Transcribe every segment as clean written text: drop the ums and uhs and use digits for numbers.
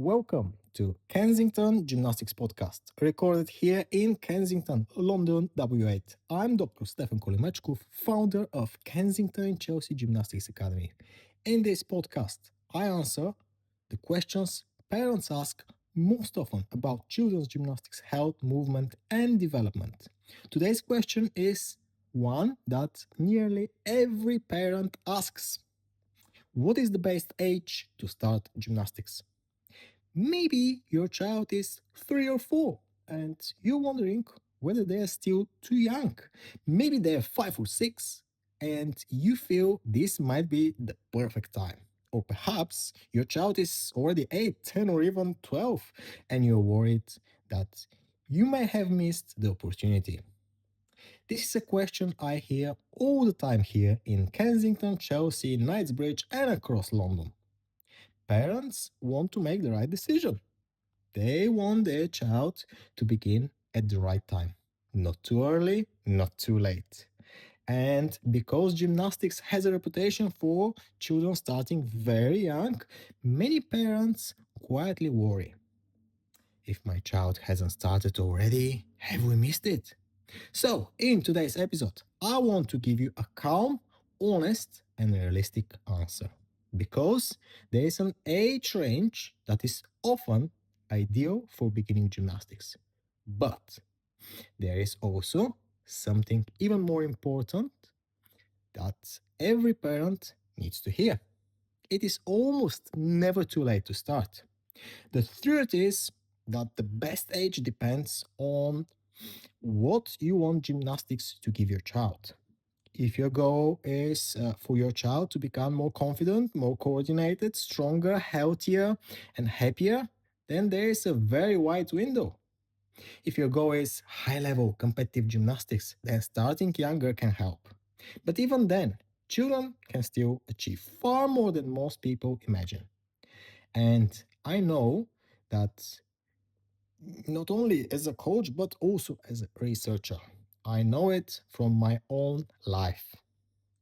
Welcome to Kensington Gymnastics Podcast, recorded here in Kensington, London, W8. I'm Dr. Stefan Kolimechkov, founder of Kensington Chelsea Gymnastics Academy. In this podcast, I answer the questions parents ask most often about children's gymnastics health, movement, and development. Today's question is one that nearly every parent asks. What is the best age to start gymnastics? Maybe your child is 3 or 4 and you're wondering whether they're still too young. Maybe they're 5 or 6 and you feel this might be the perfect time. Or perhaps your child is already 8, 10, or even 12 and you're worried that you may have missed the opportunity. This is a question I hear all the time here in Kensington, Chelsea, Knightsbridge, and across London. Parents want to make the right decision. They want their child to begin at the right time. Not too early, not too late. And because gymnastics has a reputation for children starting very young, many parents quietly worry. If my child hasn't started already, have we missed it? So, in today's episode, I want to give you a calm, honest, and realistic answer. Because there is an age range that is often ideal for beginning gymnastics. But there is also something even more important that every parent needs to hear. It is almost never too late to start. The truth is that the best age depends on what you want gymnastics to give your child. If your goal is for your child to become more confident, more coordinated, stronger, healthier, and happier, then there is a very wide window. If your goal is high level competitive gymnastics, then starting younger can help. But even then, children can still achieve far more than most people imagine. And I know that not only as a coach, but also as a researcher. I know it from my own life.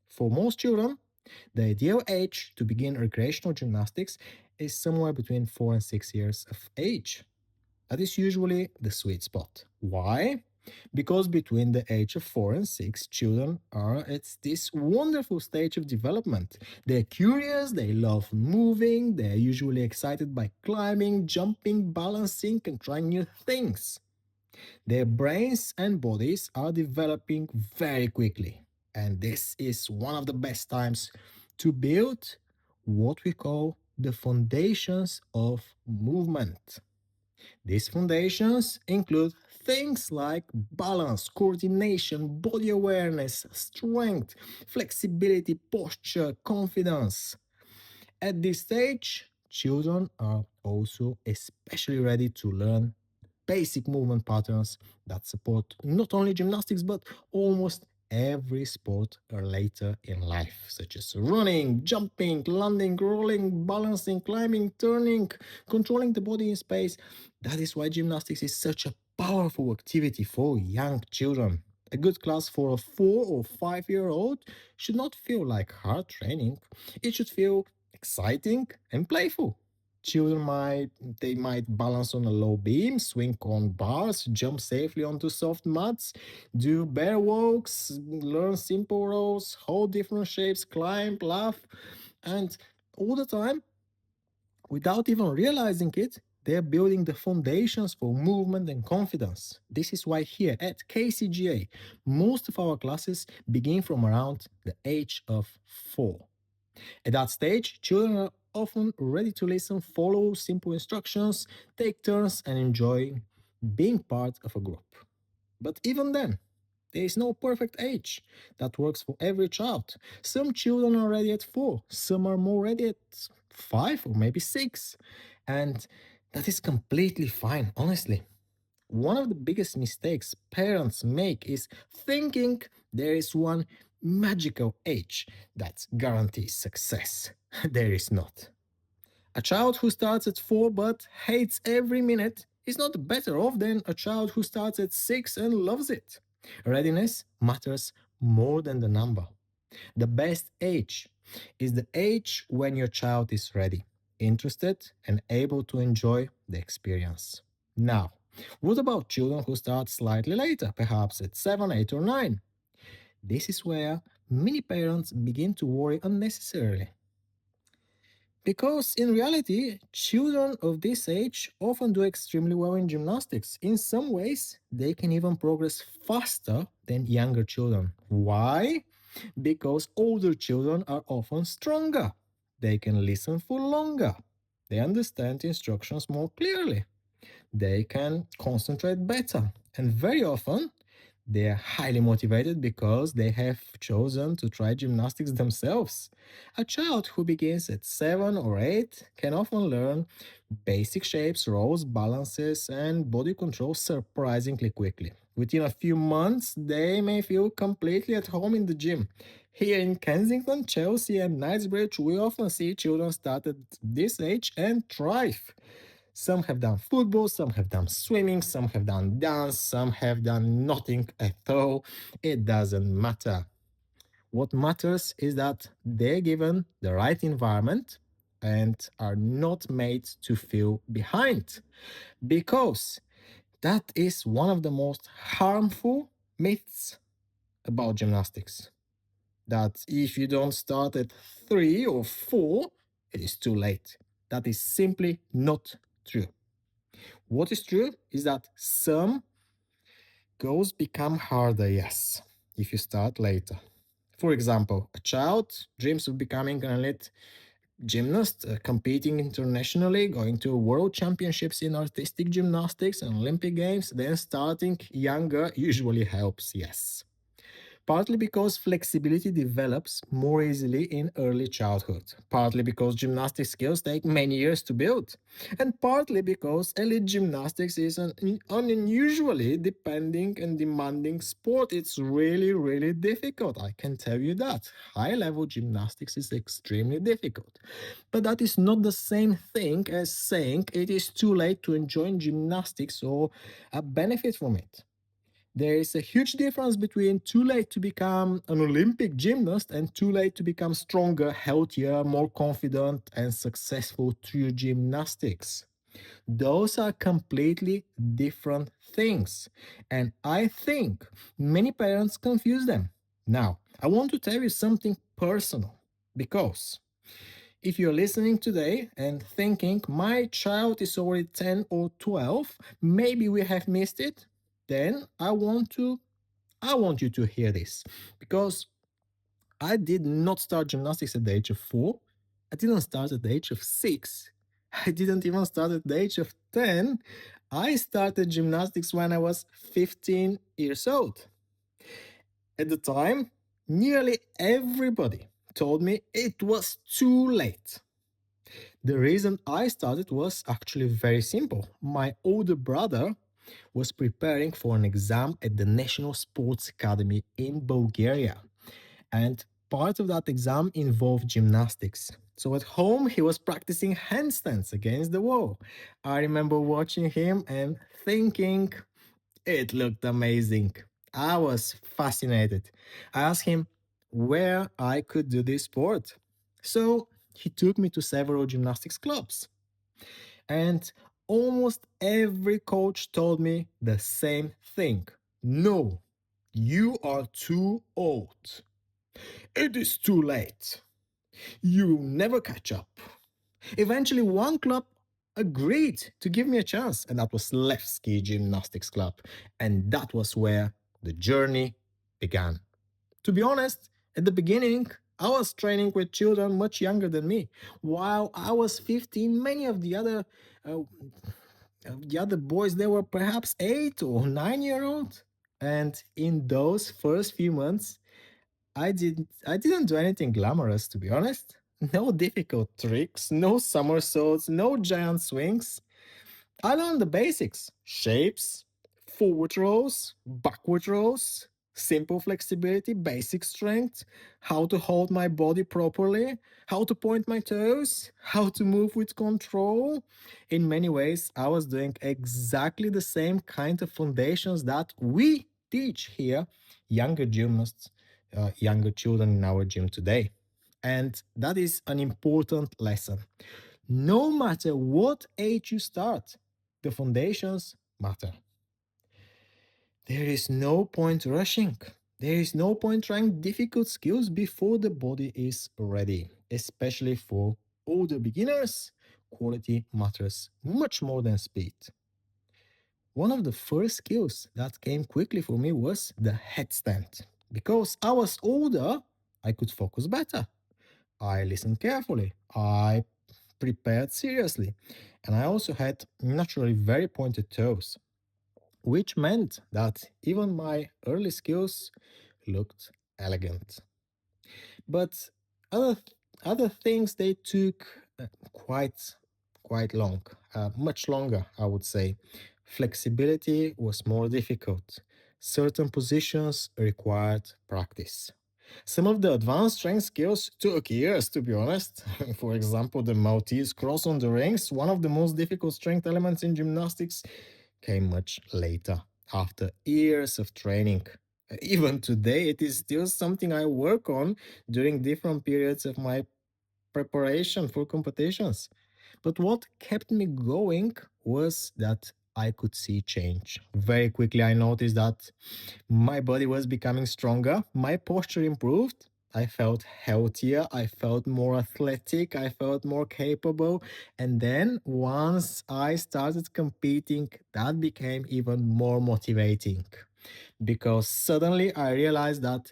For most children, the ideal age to begin recreational gymnastics is somewhere between 4 and 6 years of age. That is usually the sweet spot. Why? Because between the age of 4 and 6, children are at this wonderful stage of development. They're curious, they love moving, they're usually excited by climbing, jumping, balancing, and trying new things. Their brains and bodies are developing very quickly, and this is one of the best times to build what we call the foundations of movement. These foundations include things like balance, coordination, body awareness, strength, flexibility, posture, confidence. At this stage, children are also especially ready to learn basic movement patterns that support not only gymnastics but almost every sport later in life, such as running, jumping, landing, rolling, balancing, climbing, turning, controlling the body in space. That is why gymnastics is such a powerful activity for young children. A good class for a 4 or 5-year-old should not feel like hard training. It should feel exciting and playful. Children might balance on a low beam, swing on bars, jump safely onto soft mats, do bear walks, learn simple rolls, hold different shapes, climb, laugh, and all the time, without even realizing it, they're building the foundations for movement and confidence. This is why here at KCGA, most of our classes begin from around the age of 4. At that stage, children are often ready to listen, follow simple instructions, take turns, and enjoy being part of a group. But even then, there is no perfect age that works for every child. Some children are ready at 4, some are more ready at 5 or maybe 6, and that is completely fine, honestly. One of the biggest mistakes parents make is thinking there is one magical age that guarantees success. There is not. A child who starts at 4 but hates every minute is not better off than a child who starts at 6 and loves it. Readiness matters more than the number. The best age is the age when your child is ready. interested, and able to enjoy the experience. Now, what about children who start slightly later, perhaps at 7, 8, or 9? This is where many parents begin to worry unnecessarily. Because in reality, children of this age often do extremely well in gymnastics. In some ways, they can even progress faster than younger children. Why? Because older children are often stronger. They can listen for longer. They understand instructions more clearly. They can concentrate better. And very often, they are highly motivated because they have chosen to try gymnastics themselves. A child who begins at 7 or 8 can often learn basic shapes, rolls, balances, and body control surprisingly quickly. Within a few months, they may feel completely at home in the gym. Here in Kensington, Chelsea, and Knightsbridge, we often see children start at this age and thrive. Some have done football, some have done swimming, some have done dance, some have done nothing at all. It doesn't matter. What matters is that they're given the right environment and are not made to feel behind. Because that is one of the most harmful myths about gymnastics. That if you don't start at 3 or 4, it is too late. That is simply not true. What is true is that some goals become harder, yes, if you start later. For example, a child dreams of becoming an elite gymnast, competing internationally, going to world championships in artistic gymnastics and Olympic Games, then starting younger usually helps, yes. Partly because flexibility develops more easily in early childhood, partly because gymnastic skills take many years to build, and partly because elite gymnastics is an unusually depending and demanding sport. It's really, really difficult, I can tell you that. High level gymnastics is extremely difficult. But that is not the same thing as saying it is too late to enjoy gymnastics or benefit from it. There is a huge difference between too late to become an Olympic gymnast and too late to become stronger, healthier, more confident, and successful through gymnastics. Those are completely different things. And I think many parents confuse them. Now, I want to tell you something personal because if you're listening today and thinking my child is already 10 or 12, maybe we have missed it, then I want you to hear this because I did not start gymnastics at the age of 4. I didn't start at the age of 6. I didn't even start at the age of 10. I started gymnastics when I was 15 years old. At the time, nearly everybody told me it was too late. The reason I started was actually very simple. My older brother was preparing for an exam at the National Sports Academy in Bulgaria. And part of that exam involved gymnastics. So at home, he was practicing handstands against the wall. I remember watching him and thinking it looked amazing. I was fascinated. I asked him where I could do this sport. So he took me to several gymnastics clubs. And almost every coach told me the same thing. No, you are too old. It is too late. You will never catch up. Eventually, one club agreed to give me a chance, and that was Levski Gymnastics Club. And that was where the journey began. To be honest, at the beginning, I was training with children much younger than me. While I was 15, many of uh, the other boys, they were perhaps 8 or 9 year old. And in those first few months, I didn't do anything glamorous, to be honest. No difficult tricks, no somersaults, no giant swings. I learned the basics: shapes, forward rolls, backward rolls, simple flexibility, basic strength, how to hold my body properly, how to point my toes, how to move with control. In many ways, I was doing exactly the same kind of foundations that we teach here, younger gymnasts, younger children in our gym today. And that is an important lesson. No matter what age you start, the foundations matter. There is no point rushing. There is no point trying difficult skills before the body is ready, especially for older beginners. Quality matters much more than speed. One of the first skills that came quickly for me was the headstand. Because I was older, I could focus better. I listened carefully. I prepared seriously. And I also had naturally very pointed toes, which meant that even my early skills looked elegant. But other other things they took quite long, much longer, I would say. Flexibility was more difficult. Certain positions required practice. Some of the advanced strength skills took years, to be honest. For example, the Maltese cross on the rings, one of the most difficult strength elements in gymnastics, came much later, after years of training. Even today, it is still something I work on during different periods of my preparation for competitions. But what kept me going was that I could see change. Very quickly, I noticed that my body was becoming stronger, my posture improved. I felt healthier, I felt more athletic, I felt more capable. And then once I started competing, that became even more motivating because suddenly I realized that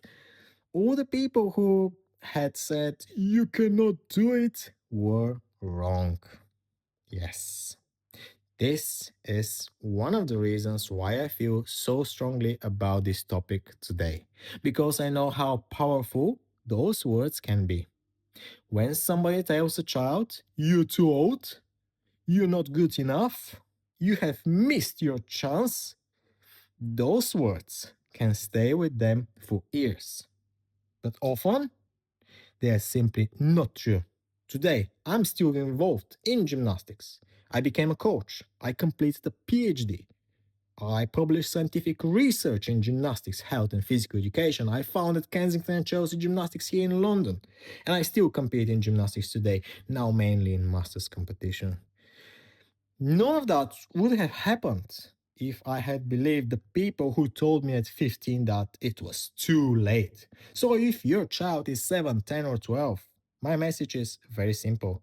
all the people who had said, "You cannot do it," were wrong. Yes. This is one of the reasons why I feel so strongly about this topic today, because I know how powerful those words can be. When somebody tells a child, "You're too old, you're not good enough, you have missed your chance," those words can stay with them for years. But often, they are simply not true. Today, I'm still involved in gymnastics. I became a coach. I completed a PhD. I published scientific research in gymnastics, health, and physical education. I founded Kensington and Chelsea Gymnastics here in London. And I still compete in gymnastics today, now mainly in masters competition. None of that would have happened if I had believed the people who told me at 15 that it was too late. So if your child is 7, 10, or 12, my message is very simple.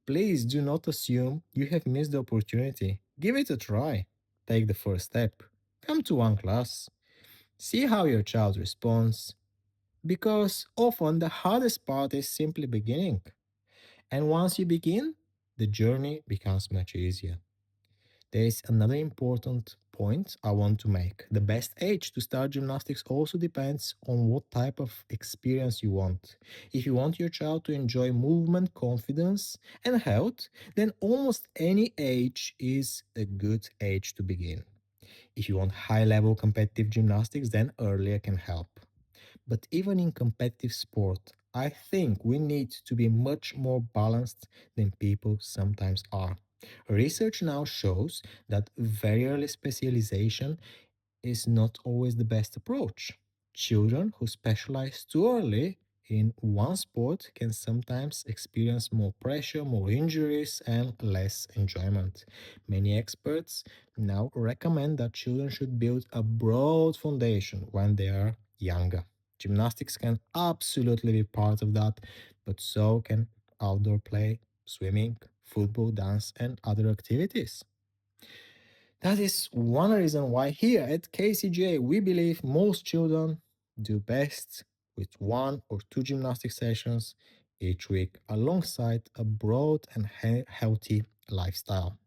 Please do not assume you have missed the opportunity. Give it a try. Take the first step. Come to one class. See how your child responds. Because often the hardest part is simply beginning. And once you begin, the journey becomes much easier. There is another important point I want to make. The best age to start gymnastics also depends on what type of experience you want. If you want your child to enjoy movement, confidence, and health, then almost any age is a good age to begin. If you want high level competitive gymnastics, then earlier can help. But even in competitive sport, I think we need to be much more balanced than people sometimes are. Research now shows that very early specialization is not always the best approach. Children who specialize too early in one sport can sometimes experience more pressure, more injuries, and less enjoyment. Many experts now recommend that children should build a broad foundation when they are younger. Gymnastics can absolutely be part of that, but so can outdoor play, swimming, football, dance, and other activities. That is one reason why here at KCGA we believe most children do best with one or two gymnastic sessions each week alongside a broad and healthy lifestyle.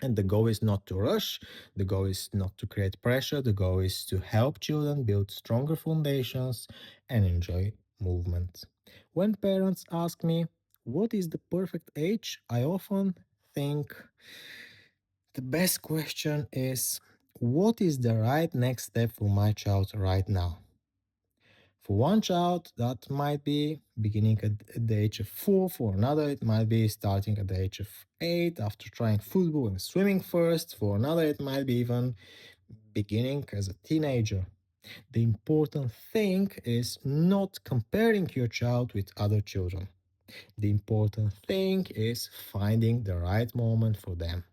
And the goal is not to rush, the goal is not to create pressure, the goal is to help children build stronger foundations and enjoy movement. When parents ask me, what is the perfect age? I often think the best question is, what is the right next step for my child right now? For one child, that might be beginning at the age of 4. For another, it might be starting at the age of 8 after trying football and swimming first. For another, it might be even beginning as a teenager. The important thing is not comparing your child with other children. The important thing is finding the right moment for them.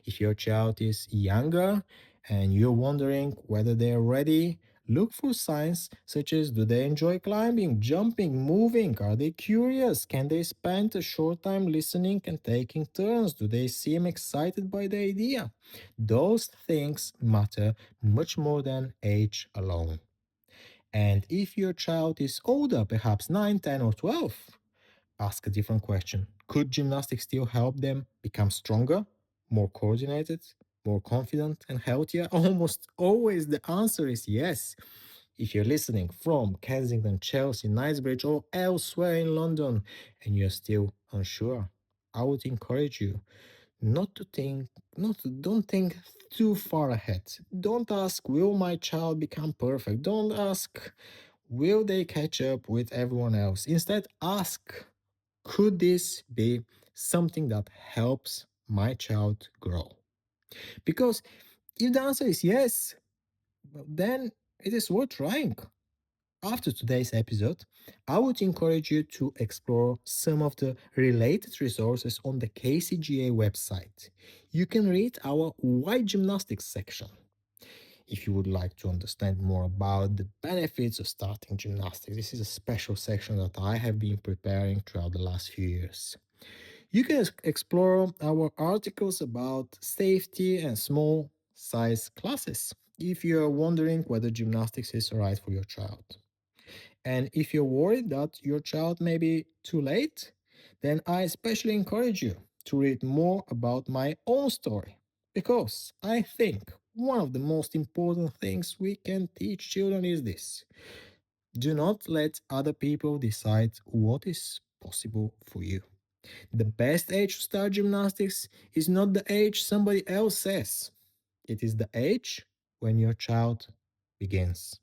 If your child is younger and you're wondering whether they're ready, look for signs such as do they enjoy climbing, jumping, moving? Are they curious? Can they spend a short time listening and taking turns? Do they seem excited by the idea? Those things matter much more than age alone. And if your child is older, perhaps 9, 10, or 12, ask a different question. Could gymnastics still help them become stronger, more coordinated, more confident, and healthier? Almost always the answer is yes. If you're listening from Kensington, Chelsea, Knightsbridge, or elsewhere in London and you're still unsure, I would encourage you not to think, don't think too far ahead. Don't ask, will my child become perfect? Don't ask, will they catch up with everyone else? Instead, ask, could this be something that helps my child grow? Because if the answer is yes, well, then it is worth trying. After today's episode, I would encourage you to explore some of the related resources on the KCGA website. You can read our Why Gymnastics section if you would like to understand more about the benefits of starting gymnastics. This is a special section that I have been preparing throughout the last few years. You can explore our articles about safety and small size classes if you are wondering whether gymnastics is right for your child. And if you're worried that your child may be too late, then I especially encourage you to read more about my own story because I think one of the most important things we can teach children is this: do not let other people decide what is possible for you. The best age to start gymnastics is not the age somebody else says, it is the age when your child begins.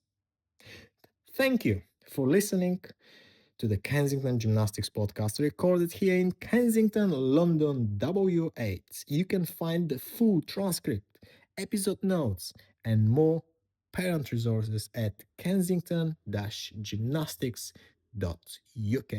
Thank you for listening to the Kensington Gymnastics Podcast, recorded here in Kensington, London, W8. You can find the full transcript, episode notes, and more parent resources at kensington-gymnastics.uk.